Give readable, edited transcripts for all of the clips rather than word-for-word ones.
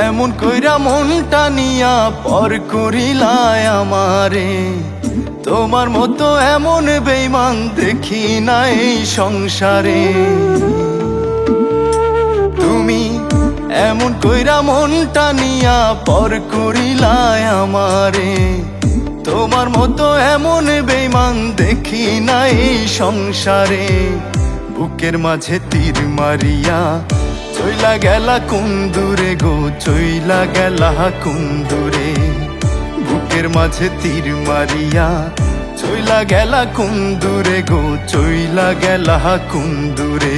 এমন কইরা মনটা নিয়া পর করিলায় আমারে, তোমার মতো এমন বেঈমান দেখি না এই সংসারে। তুমি এমন কইরা মনটা নিয়া পর করিলায় আমারে, তোমার মতো এমন বেঈমান দেখি না এই সংসারে। বুকের মাঝে তীর মারিয়া চইলা গেলা কোন দূরে গো, চইলা গেলা কোন দূরে। বুকের মাঝে তীর মারিয়া চইলা গেলা কোন দূরে গো, চইলা গেলা কোন দূরে।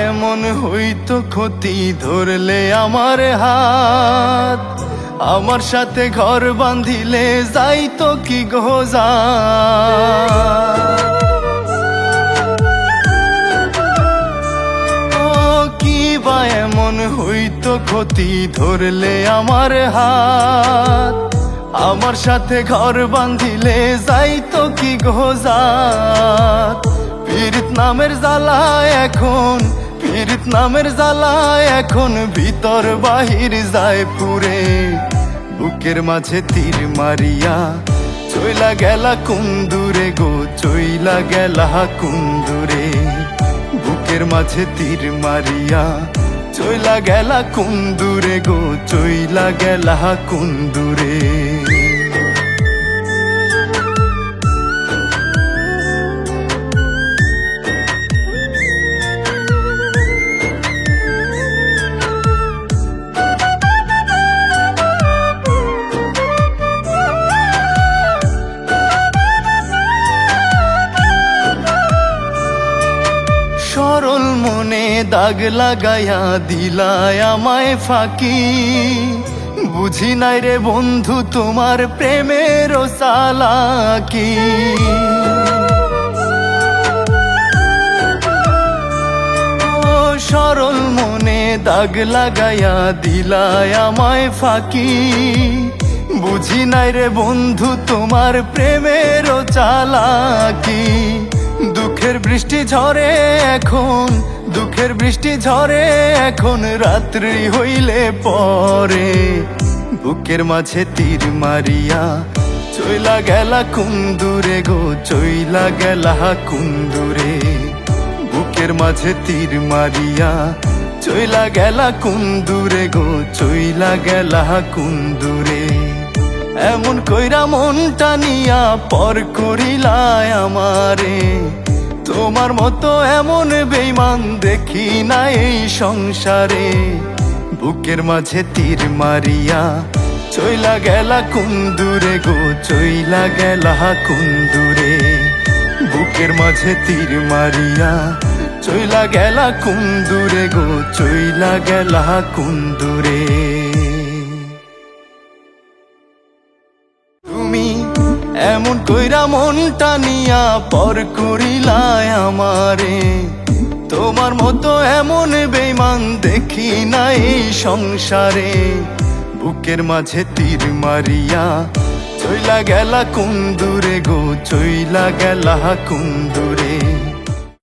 এমন হইতো ক্ষতি ধরলে আমার হাত, আমার সাথে ঘর বাঁধিলে যাইতো কি গোজা। কি বা এমন হইতো ক্ষতি ধরলে আমার হাত, আমার সাথে ঘর বাঁধিলে যাইতো কি গোজা। পীড়িত নামের জ্বালা এখন, পীড়িত নামের জ্বালা এখন ভিতর বাহির যায় পুরে। বুকের মাঝে তীর মারিয়া চইলা গেলা কোন দূরে গো, চইলা গেলা কোন দূরে। বুকের মাঝে তীর মারিয়া চইলা গেলা কোন দূরে গো, চইলা গেলা কোন দূরে। সরল মনে দাগ লাগাইয়া দিলায় আমায় ফাঁকি, বুঝি নাই রে বন্ধু তোমার প্রেমের চালাকি। সরল মনে দাগ লাগাইয়া দিলায় আমায় ফাঁকি, বুঝি নাই রে বন্ধু তোমার প্রেমের চালাকি। দুঃখের বৃষ্টি ঝরে এখন, দুঃখের বৃষ্টি ঝরে এখন রাত্রি হইলে পরে। বুকের মাঝে তীর মারিয়া চইলা গেলা কোন দূরে গো, চইলা গেলা কোন দূরে। বুকের মাঝে তীর মারিয়া চইলা গেলা কোন দূরে গো, চইলা গেলা কোন দূরে। এমন কইরা মনটা নিয়া পর করিলায় আমারে, তোমার মতো এমন বেঈমান দেখি না এই সংসারে। বুকের মাঝে তীর মারিয়া চইলা গেলা কোন দূরে গো, চইলা গেলা কোন দূরে। বুকের মাঝে তীর মারিয়া চইলা গেলা কোন দূরে গো, চইলা গেলা কোন দূরে। তুমি এমন কইরা মনটা নিয়া পর করিলায় আমারে, তোমার মতো এমন বেঈমান দেখি না এই সংসারে। বুকের মাঝে তীর মারিয়া চইলা গেলা কোন দূরে গো, চইলা গেলা কোন দূরে।